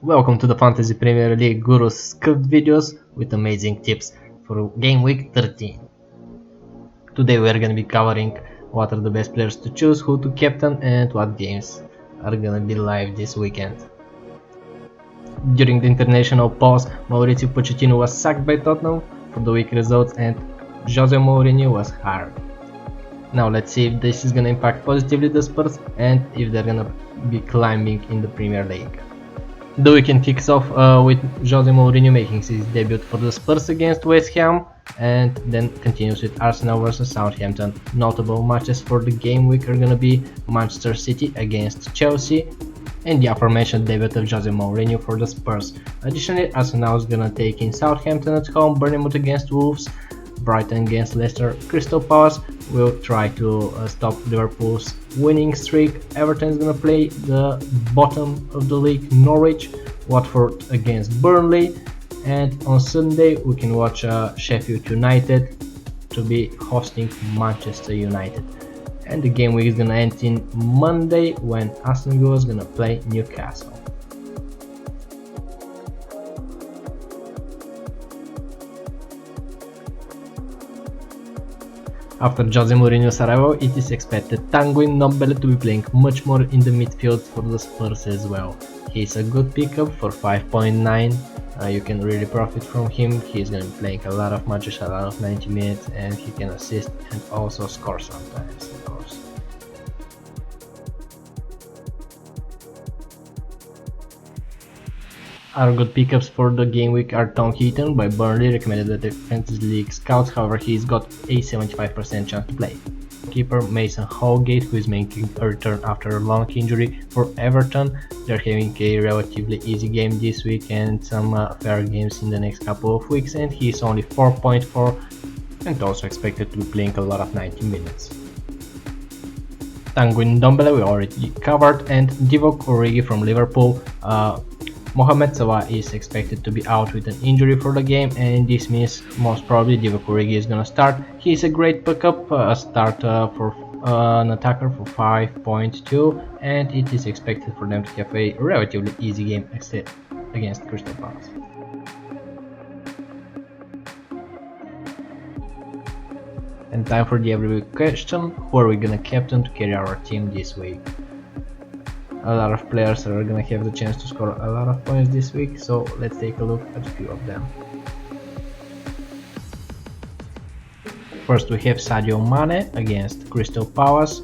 Welcome to the Fantasy Premier League Guru's script videos with amazing tips for Game Week 13. Today we are going to be covering what are the best players to choose, who to captain and what games are going to be live this weekend. During the international pause, Mauricio Pochettino was sacked by Tottenham for the weak results and Jose Mourinho was hired. Now let's see if this is going to impact positively the Spurs and if they're going to be climbing in the Premier League. The weekend kicks off with Jose Mourinho making his debut for the Spurs against West Ham and then continues with Arsenal vs Southampton. Notable matches for the game week are gonna be Manchester City against Chelsea and the aforementioned debut of Jose Mourinho for the Spurs. Additionally, Arsenal is gonna take in Southampton at home, Bournemouth against Wolves, Brighton against Leicester, Crystal Palace will try to stop Liverpool's winning streak. Everton is going to play the bottom of the league, Norwich, Watford against Burnley, and on Sunday we can watch Sheffield United to be hosting Manchester United. And the game week is going to end in Monday when Aston Villa is going to play Newcastle. After Jose Mourinho's arrival, it is expected Tanguy Ndombele to be playing much more in the midfield for the Spurs as well. He's a good pickup for 5.9, you can really profit from him. He's going to be playing a lot of matches, a lot of 90 minutes, and he can assist and also score sometimes, of course. Our good pickups for the game week are Tom Heaton by Burnley, recommended at the Fantasy League Scouts, however he's got a 75% chance to play. Keeper Mason Holgate, who is making a return after a long injury for Everton. They're having a relatively easy game this week and some fair games in the next couple of weeks, and he's only 4.4 and also expected to be playing a lot of 90 minutes. Tanguy Ndombele we already covered, and Divock Origi from Liverpool. Mohamed Salah is expected to be out with an injury for the game, and this means most probably Divock Origi is gonna start. He's a great pickup, a start for an attacker for 5.2, and it is expected for them to have a relatively easy game against Crystal Palace. And time for the every week question: who are we gonna captain to carry our team this week? A lot of players are gonna have the chance to score a lot of points this week, so let's take a look at a few of them. First we have Sadio Mane against Crystal Palace,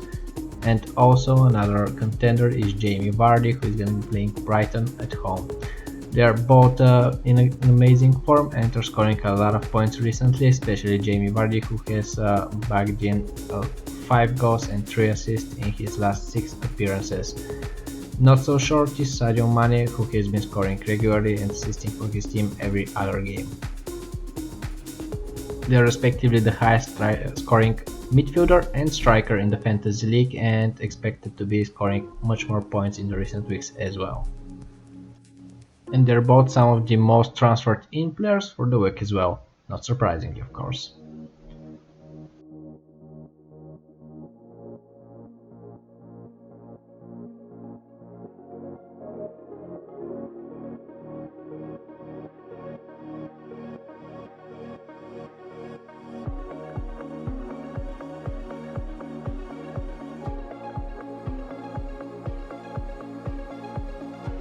and also another contender is Jamie Vardy, who is gonna be playing Brighton at home. They are both in an amazing form and are scoring a lot of points recently, especially Jamie Vardy, who has bagged in 5 goals and 3 assists in his last 6 appearances. Not so short is Sadio Mane, who has been scoring regularly and assisting for his team every other game. They are respectively the highest scoring midfielder and striker in the Fantasy League and expected to be scoring much more points in the recent weeks as well. And they're both some of the most transferred in players for the week as well, not surprisingly of course.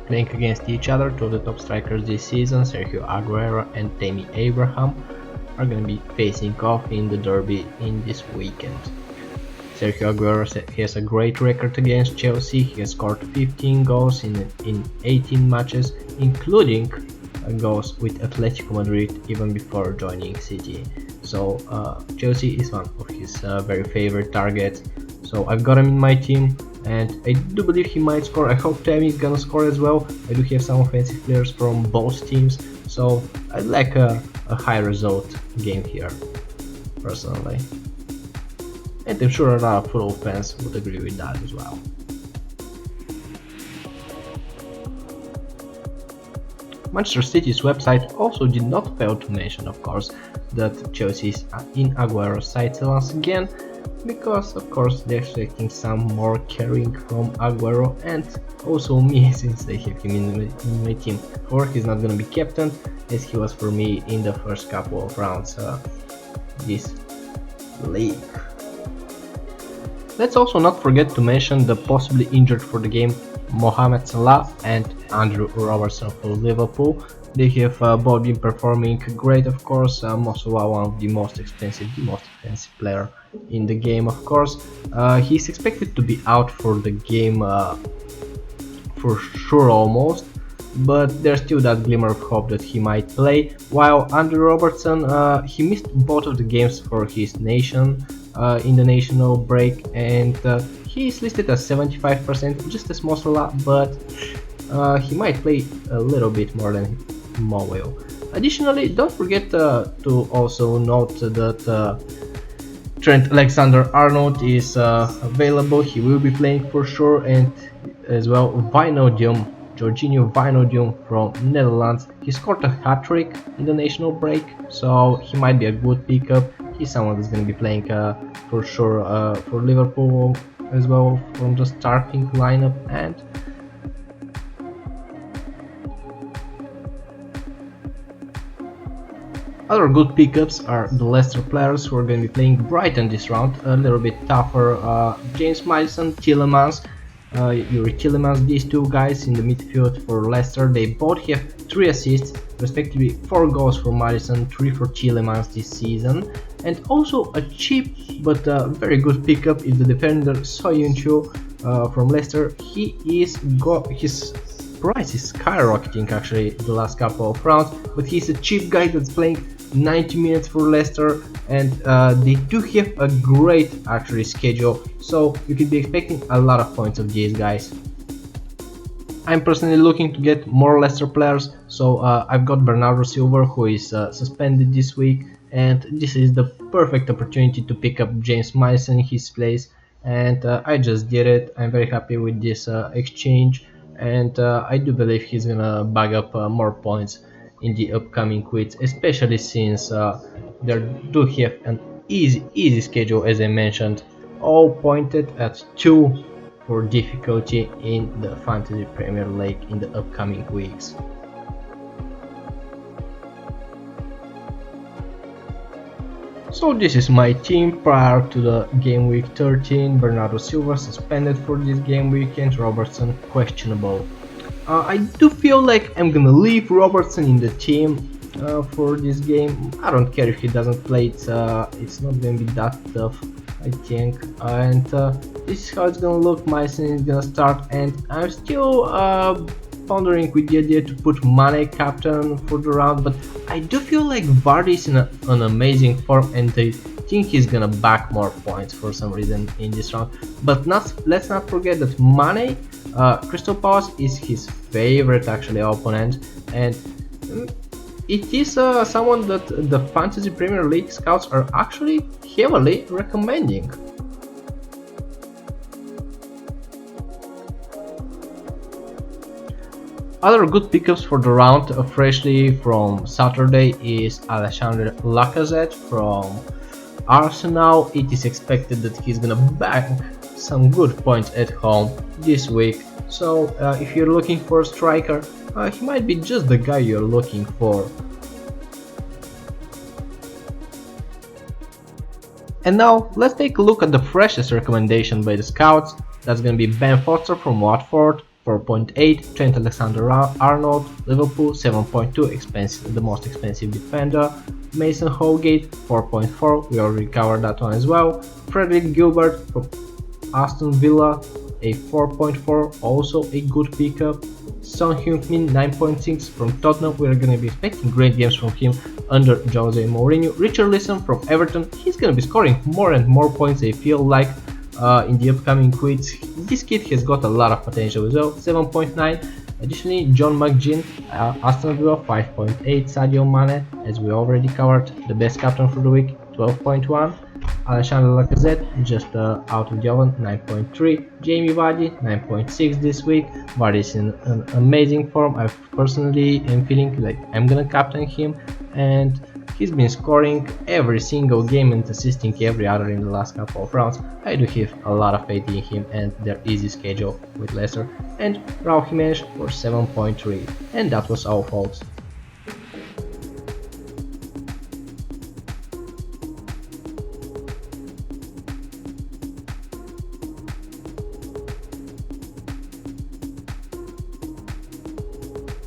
Playing against each other, two of the top strikers this season, Sergio Aguero and Tammy Abraham, are going to be facing off in the derby in this weekend. Sergio Aguero has a great record against Chelsea. He has scored 15 goals in 18 matches, including goals with Atletico Madrid even before joining City. So Chelsea is one of his very favorite targets. So I've got him in my team, and I do believe he might score. I hope Tammy is gonna score as well. I do have some offensive players from both teams, so I'd like a high result game here, personally. And I'm sure a lot of football fans would agree with that as well. Manchester City's website also did not fail to mention, of course, that Chelsea is in Aguero's sights once again, because of course they're expecting some more carrying from Aguero and also me since they have him in my team. Or he's not gonna be captain as he was for me in the first couple of rounds this league. Let's also not forget to mention the possibly injured for the game Mohamed Salah and Andrew Robertson for Liverpool. They have both been performing great, of course. Salah, one of the most expensive player in the game, of course. He's expected to be out for the game for sure almost, but there's still that glimmer of hope that he might play, while Andrew Robertson, he missed both of the games for his nation in the national break, and he's listed as 75%, just a small Salah, but he might play a little bit more than Mo will. Additionally, don't forget to also note that Trent Alexander-Arnold is available. He will be playing for sure, and as well Jorginho Wijnaldum from Netherlands. He scored a hat-trick in the national break, so he might be a good pickup. He's someone that's going to be playing for sure for Liverpool as well from the starting lineup. And other good pickups are the Leicester players who are going to be playing Brighton this round, a little bit tougher. James Maddison, Tielemans, Yuri Tielemans, these two guys in the midfield for Leicester, they both have 3 assists, respectively 4 goals for Maddison, 3 for Tielemans this season. And also a cheap but very good pickup is the defender Soyuncu from Leicester. His price is skyrocketing actually the last couple of rounds, but he's a cheap guy that's playing 90 minutes for Leicester, and they do have a great actually schedule, so you could be expecting a lot of points of these guys. I'm personally looking to get more Leicester players, so I've got Bernardo Silva, who is suspended this week, and this is the perfect opportunity to pick up James Maddison in his place, and I just did it. I'm very happy with this exchange, and I do believe he's gonna bag up more points in the upcoming weeks, especially since they do have an easy schedule, as I mentioned, all pointed at 2 for difficulty in the Fantasy Premier League in the upcoming weeks. So this is my team prior to the game week 13. Bernardo Silva suspended for this game week and Robertson questionable. I do feel like I'm gonna leave Robertson in the team for this game. I don't care if he doesn't play, it's not gonna be that tough, I think. And this is how it's gonna look. Mason is gonna start, and I'm still pondering with the idea to put Mane captain for the round, but I do feel like Vardy is in an amazing form, and I think he's gonna back more points for some reason in this round. But let's not forget that Mane, Crystal Palace is his favorite actually opponent, and it is someone that the Fantasy Premier League scouts are actually heavily recommending. Other good pickups for the round, freshly from Saturday, is Alexandre Lacazette from Arsenal. It is expected that he's gonna back some good points at home this week, so if you're looking for a striker, he might be just the guy you're looking for. And now let's take a look at the freshest recommendation by the scouts. That's gonna be Ben Foster from Watford, 4.8, Trent Alexander-Arnold, Liverpool, 7.2, expensive, the most expensive defender. Mason Holgate, 4.4, we already covered that one as well. Frederick Gilbert from Aston Villa, a 4.4, also a good pickup. Son Heung-min, 9.6 from Tottenham, we are going to be expecting great games from him under Jose Mourinho. Richarlison from Everton, he's going to be scoring more and more points, I feel like, in the upcoming weeks. This kid has got a lot of potential as well, 7.9. Additionally, John McGinn, Aston Villa, 5.8. Sadio Mane, as we already covered, the best captain for the week, 12.1. Alexandre Lacazette, just out of the oven, 9.3. Jamie Vardy, 9.6 this week. Vardy is in an amazing form. I personally am feeling like I'm gonna captain him, and He's been scoring every single game and assisting every other in the last couple of rounds. I do have a lot of faith in him and their easy schedule with Leicester, and Raul Jimenez for 7.3, and that was our fault.